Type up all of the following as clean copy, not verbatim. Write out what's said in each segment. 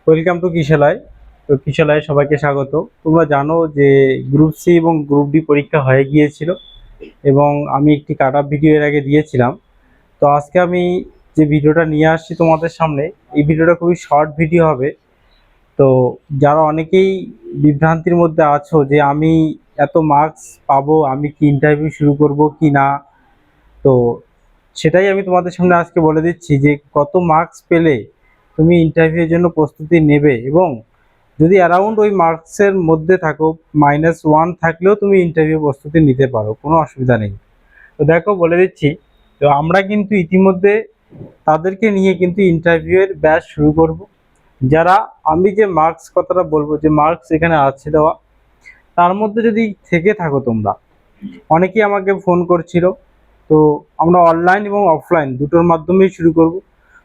Welcome to কিশালয়। তো কিশালয়ে সবাইকে স্বাগত। তোমরা জানো যে গ্রুপ সি এবং গ্রুপ ডি পরীক্ষা হয়ে গিয়েছিল এবং আমি একটি কাট অফ ভিডিও এর আগে দিয়েছিলাম। তো আজকে আমি যে ভিডিওটা নিয়ে আসছি তোমাদের সামনে, এই ভিডিওটা খুবই শর্ট ভিডিও হবে। তো যারা অনেকেই বিভ্রান্তির মধ্যে আছো যে আমি এত মার্কস পাবো, আমি কি ইন্টারভিউ শুরু করব কি না, তো সেটাই আমি তোমাদের সামনে আজকে বলে দিচ্ছি যে কত মার্কস পেলে তুমি ইন্টারভিউয়ের জন্য প্রস্তুতি নেবে, এবং যদি অ্যারাউন্ড ওই মার্কসের মধ্যে থাকো, -1 থাকলেও তুমি ইন্টারভিউ প্রস্তুতি নিতে পারো, কোনো অসুবিধা নেই। তো দেখো বলে দিচ্ছি, তো আমরা কিন্তু ইতিমধ্যে তাদেরকে নিয়ে কিন্তু ইন্টারভিউয়ের ব্যাচ শুরু করব। যারা, আমি যে মার্কস কথাটা বলবো, যে মার্কস এখানে আছে দেওয়া, তার মধ্যে যদি থেকে থাকো তোমরা, অনেকেই আমাকে ফোন করছিল, তো আমরা অনলাইন এবং অফলাইন দুটোর মাধ্যমেই শুরু করব।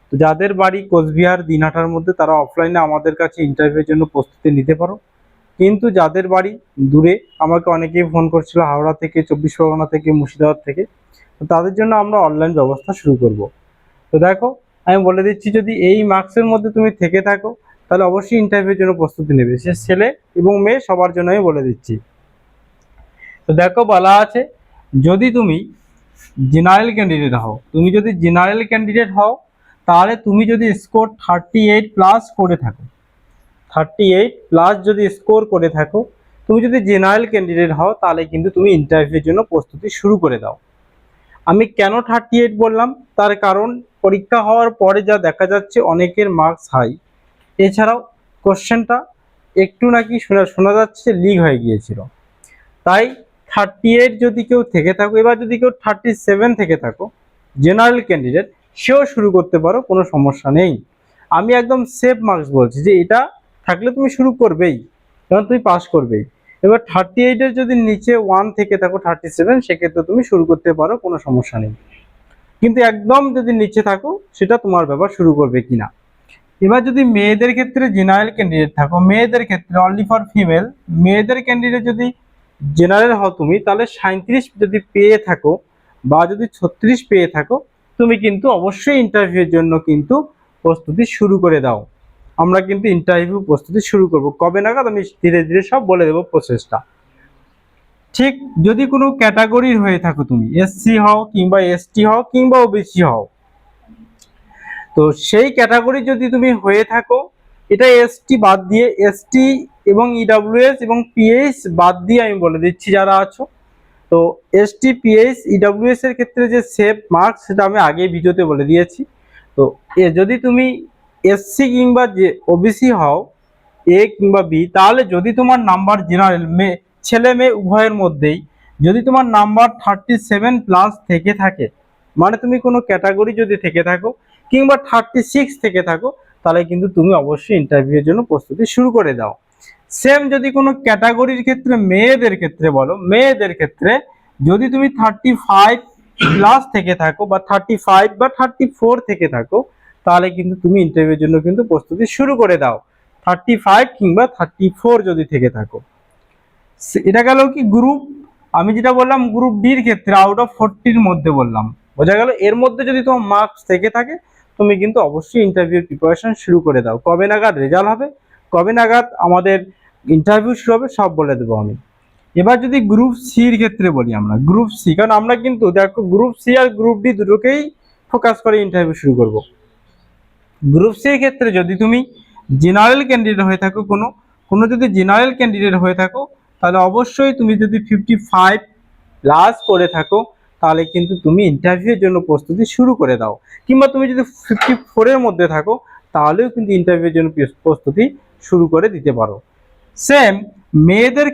তো যাদের বাড়ি কোচবিহার দিনহাটার মধ্যে, তারা অফলাইনে আমাদের কাছে ইন্টারভিউর জন্য প্রস্তুতি নিতে পারো। কিন্তু যাদের বাড়ি দূরে, আমাকে অনেকেই ফোন করছিল হাওড়া থেকে, 24 পরগনা থেকে, মুর্শিদাবাদ থেকে, তো তাদের জন্য আমরা অনলাইন ব্যবস্থা শুরু করব। তো দেখো, আমি বলে দিচ্ছি, যদি এই মার্কসের মধ্যে তুমি থেকে থাকো, তাহলে অবশ্যই ইন্টারভিউর জন্য প্রস্তুতি নেবে, সে ছেলে এবং মেয়ে সবার জন্য আমি বলে দিচ্ছি। তো দেখো বলা আছে, যদি তুমি জেনারেল ক্যান্ডিডেট হও, তুমি যদি জেনারেল ক্যান্ডিডেট হও, তাহলে তুমি যদি স্কোর 38+ করে থাকো, 38+ যদি স্কোর করে থাকো, তুমি যদি জেনারেল ক্যান্ডিডেট হও, তাহলে কিন্তু তুমি ইন্টারভিউর জন্য প্রস্তুতি শুরু করে দাও। আমি কেন 38 বললাম, তার কারণ পরীক্ষা হওয়ার পরে যা দেখা যাচ্ছে অনেকের মার্কস হাই, এছাড়াও কোশ্চেনটা একটু নাকি শোনা যাচ্ছে লিক হয়ে গিয়েছিল। তাই 38 যদি কেউ থেকে থাকো, এবার যদি কেউ 37 থেকে থাকো জেনারেল ক্যান্ডিডেট, সেও শুরু করতে পারো, কোনো সমস্যা নেই। আমি একদম সেফ মার্কস বলছি যে এটা থাকলে তুমি শুরু করবেই, কারণ তুমি পাস করবেই। এবার 38-এর যদি নিচে 1 থেকে থাকো, 37, সেক্ষেত্রে তুমি শুরু করতে পারো, কোনো সমস্যা নেই। কিন্তু একদম যদি নিচে থাকো, সেটা তোমার ব্যাপার, শুরু করবে কিনা। এবার যদি মেয়েদের ক্ষেত্রে জেনারেল ক্যান্ডিডেট থাকো, মেয়েদের ক্ষেত্রে অনলি ফর ফিমেল, মেয়েদের ক্যান্ডিডেট যদি জেনারেল হও তুমি, তাহলে 37 যদি পেয়ে থাকো বা যদি 36 পেয়ে থাকো, তুমি কিন্তু অবশ্যই ইন্টারভিউর জন্য কিন্তু প্রস্তুতি শুরু করে দাও। আমরা কিন্তু ইন্টারভিউ প্রস্তুতি শুরু করব কবে নাগাদ, আমি ধীরে ধীরে সব বলে দেবো প্রসেসটা। ঠিক, যদি কোনো ক্যাটাগরির হয়ে থাকো, তুমি এসসি হও কিংবা এসটি হও কিংবা ওবিসি হও, তো সেই ক্যাটাগরি যদি তুমি হয়ে থাকো, এটা এসটি বাদ দিয়ে, এসটি এবং ইডব্লিউএস এবং পিএইচ বাদ দিয়ে আমি বলে দিচ্ছি যারা আছো, তো এসটি, পিএইচ, ইডব্লিউএস এর ক্ষেত্রে যে সেভ মার্কস, সেটা আমি আগে ভিডিওতে বলে দিয়েছি। তো যদি তুমি এসসি কিংবা যে ওবিসি হও, এ কিংবা বি, তাহলে যদি তোমার নাম্বার জেনারেল, মেয়ে ছেলে মেয়ে উভয়ের মধ্যেই যদি তোমার নাম্বার 37+ থেকে থাকে, মানে তুমি কোনো ক্যাটাগরি যদি থেকে থাকো কিংবা 36 থেকে থাকো, তাহলে কিন্তু তুমি অবশ্যই ইন্টারভিউর জন্য প্রস্তুতি শুরু করে দাও। সেম যদি কোনো ক্যাটাগরির ক্ষেত্রে, মেয়েদের ক্ষেত্রে বলো, মেয়েদের ক্ষেত্রে যদি তুমি 35+ থেকে থাকো বা 35 বা 34 থেকে থাকো, তাহলে কিন্তু তুমি ইন্টারভিউর জন্য কিন্তু প্রস্তুতি শুরু করে দাও, 35 কিংবা 34 যদি থেকে থাকো। এটা গেল কি গ্রুপ, আমি যেটা বললাম গ্রুপ ডির ক্ষেত্রে আউট অফ 40-র মধ্যে বললাম, বোঝা গেল। এর মধ্যে যদি তোমার মার্কস থেকে থাকে, তুমি কিন্তু অবশ্যই ইন্টারভিউর প্রিপারেশন শুরু করে দাও। কবে নাগাদ রেজাল্ট হবে, কবে নাগাদ আমাদের ইন্টারভিউ শুরু হবে, সব বলে দেবো আমি। এবার যদি গ্রুপ সির ক্ষেত্রে বলি, আমরা গ্রুপ সি, কারণ আমরা কিন্তু দেখো গ্রুপ সি আর গ্রুপ ডি দুটোকেই ফোকাস করে ইন্টারভিউ শুরু করব। গ্রুপ সি এর ক্ষেত্রে যদি তুমি জেনারেল ক্যান্ডিডেট হয়ে থাকো, কোনো যদি জেনারেল ক্যান্ডিডেট হয়ে থাকো, তাহলে অবশ্যই তুমি যদি 55+ করে থাকো, তাহলে কিন্তু তুমি ইন্টারভিউর জন্য প্রস্তুতি শুরু করে দাও। কিংবা তুমি যদি 54-এর মধ্যে থাকো, তাহলেও কিন্তু ইন্টারভিউর জন্য প্রস্তুতি শুরু করে দিতে পারো। সেম মেয়েদের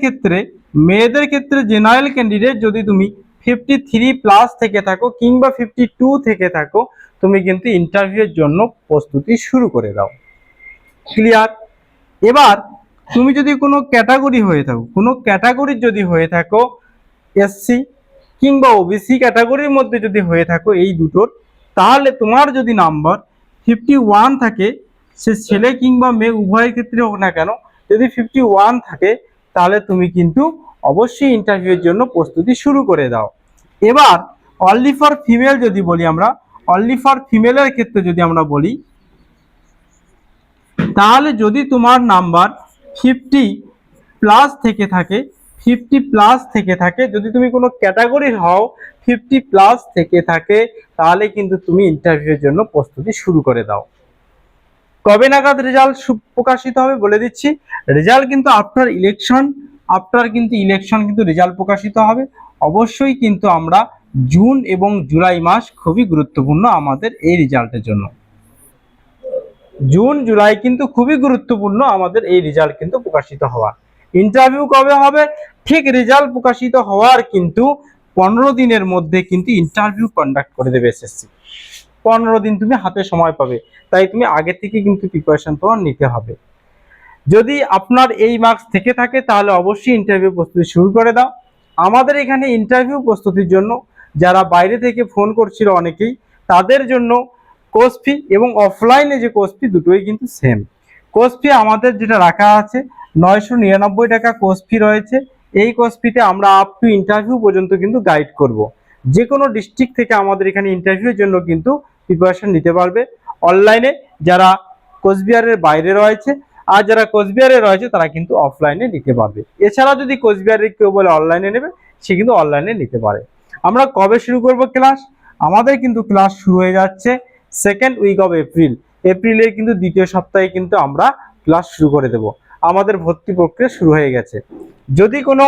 ক্ষেত্রে জেনারেল ক্যান্ডিডেট যদি তুমি 53+ থেকে থাকো কিংবা 52 থেকে থাকো, তুমি কিন্তু ইন্টারভিউর জন্য প্রস্তুতি শুরু করে দাও। ক্লিয়ার? এবার তুমি যদি কোনো ক্যাটাগরি হয়ে থাকো, কোনো ক্যাটাগরির যদি হয়ে থাকো, এসসি কিংবা ওবিসি ক্যাটাগরির মধ্যে যদি হয়ে থাকো এই দুটোর, তাহলে তোমার যদি নাম্বার 51 থাকে, সে ছেলে কিংবা মেয়ে উভয়ের ক্ষেত্রে হোক না কেন, যদি 51 থাকে, তাহলে তুমি কিন্তু অবশ্যই ইন্টারভিউর জন্য প্রস্তুতি শুরু করে দাও। এবার অনলি ফর ফিমেল যদি বলি, আমরা অনলি ফর ফিমেলের ক্ষেত্রে যদি আমরা বলি, তাহলে যদি তোমার নাম্বার 50+ থেকে থাকে, 50+ থেকে থাকে, যদি তুমি কোনো ক্যাটাগরির হও 50+ থেকে থাকে, তাহলে কিন্তু তুমি ইন্টারভিউয়ের জন্য প্রস্তুতি শুরু করে দাও। কবে নাগাদ রেজাল্ট প্রকাশিত হবে বলে দিচ্ছি। রেজাল্ট কিন্তু আফটার ইলেকশন কিন্তু রেজাল্ট প্রকাশিত হবে। অবশ্যই কিন্তু আমরা জুন এবং জুলাই মাস খুবই গুরুত্বপূর্ণ আমাদের এই রেজাল্টের জন্য। জুন জুলাই কিন্তু খুবই গুরুত্বপূর্ণ আমাদের এই রেজাল্ট কিন্তু প্রকাশিত হওয়া। ইন্টারভিউ কবে হবে? ঠিক রেজাল্ট প্রকাশিত হওয়ার কিন্তু 15 দিনের মধ্যে কিন্তু ইন্টারভিউ কন্ডাক্ট করে দেবে এসএসসি। 15 দিন তুমি হাতে সময় পাবে, তাই তুমি আগে থেকে কিন্তু প্রিপারেশন তোমার নিতে হবে। যদি আপনার এই মার্কস থেকে থাকে তাহলে অবশ্যই ইন্টারভিউ প্রস্তুতি শুরু করে দাও। আমাদের এখানে ইন্টারভিউ প্রস্তুতির জন্য যারা বাইরে থেকে ফোন করছিল অনেকেই, তাদের জন্য কোর্স ফি এবং অফলাইনে যে কোর্স ফি দুটোই কিন্তু সেম। কোর্স ফি আমাদের যেটা রাখা আছে 999 টাকা কোর্স ফি রয়েছে। এই কোর্স ফিতে আমরা আপ টু ইন্টারভিউ পর্যন্ত কিন্তু গাইড করব। যে কোনো ডিস্ট্রিক্ট থেকে আমাদের এখানে ইন্টারভিউর জন্য কিন্তু প্রিপারেশন নিতে পারবে। অনলাইনে যারা কোচবিহারের বাইরে রয়েছে আর যারা কোচবিহারে রয়েছে তারা কিন্তু অফলাইনে নিতে পারবে। এছাড়া যদি কোচবিহারের কেউ বলে অনলাইনে নেবে, সে কিন্তু অনলাইনে নিতে পারে। আমরা কবে শুরু করব ক্লাস? আমাদের কিন্তু ক্লাস শুরু হয়ে যাচ্ছে সেকেন্ড উইক অফ এপ্রিল। এপ্রিলের কিন্তু দ্বিতীয় সপ্তাহে কিন্তু আমরা ক্লাস শুরু করে দেব। আমাদের ভর্তি প্রক্রিয়া শুরু হয়ে গেছে। যদি কোনো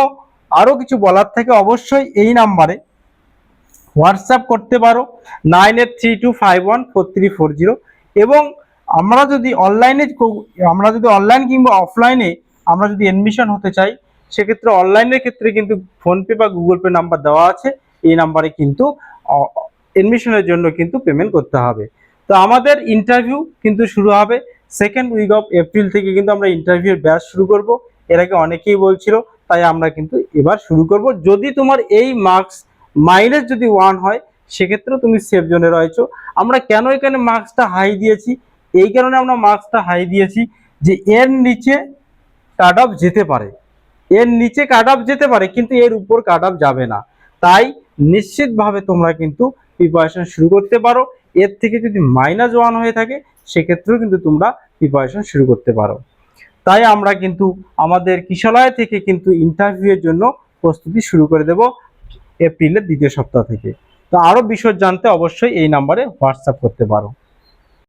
আরো কিছু বলার থাকে অবশ্যই এই নাম্বারে হোয়াটসঅ্যাপ করতে পারো 9832514340। এবং আমরা যদি অনলাইন কিংবা অফলাইনে আমরা যদি এডমিশন হতে চাই, সেক্ষেত্রে অনলাইনের ক্ষেত্রে কিন্তু ফোনপে বা গুগল পে নাম্বার দেওয়া আছে। এই নাম্বারে কিন্তু এডমিশনের জন্য কিন্তু পেমেন্ট করতে হবে। তো আমাদের ইন্টারভিউ কিন্তু শুরু হবে সেকেন্ড উইক অফ এপ্রিল থেকে কিন্তু আমরা ইন্টারভিউর ব্যাচ শুরু করব। এর আগে অনেকেই বলছিল, তাই আমরা কিন্তু এবার শুরু করব। যদি তোমার এই মার্কস মাইনাস যদি 1 হয়, সেক্ষেত্রে তুমি সেফ জোনে রয়েছো। আমরা কেন এখানে মার্কসটা হাই দিয়েছি? এই কারণে আমরা মার্কসটা হাই দিয়েছি যে এর নিচে কাট অফ যেতে পারে, কিন্তু এর উপর কাট অফ যাবে না। তাই নিশ্চিতভাবে তোমরা কিন্তু প্রিপারেশন শুরু করতে পারো। এর থেকে যদি -1 হয়ে থাকে, সেক্ষেত্রেও কিন্তু তোমরা প্রিপারেশন শুরু করতে পারো। তাই আমরা কিন্তু আমাদের কিশলয় থেকে কিন্তু ইন্টারভিউয়ের জন্য প্রস্তুতি শুরু করে দেব এপ্রিলের দ্বিতীয় সপ্তাহ থেকে। তো আরো বিষয় জানতে অবশ্যই এই নাম্বারে হোয়াটসঅ্যাপ করতে পারো।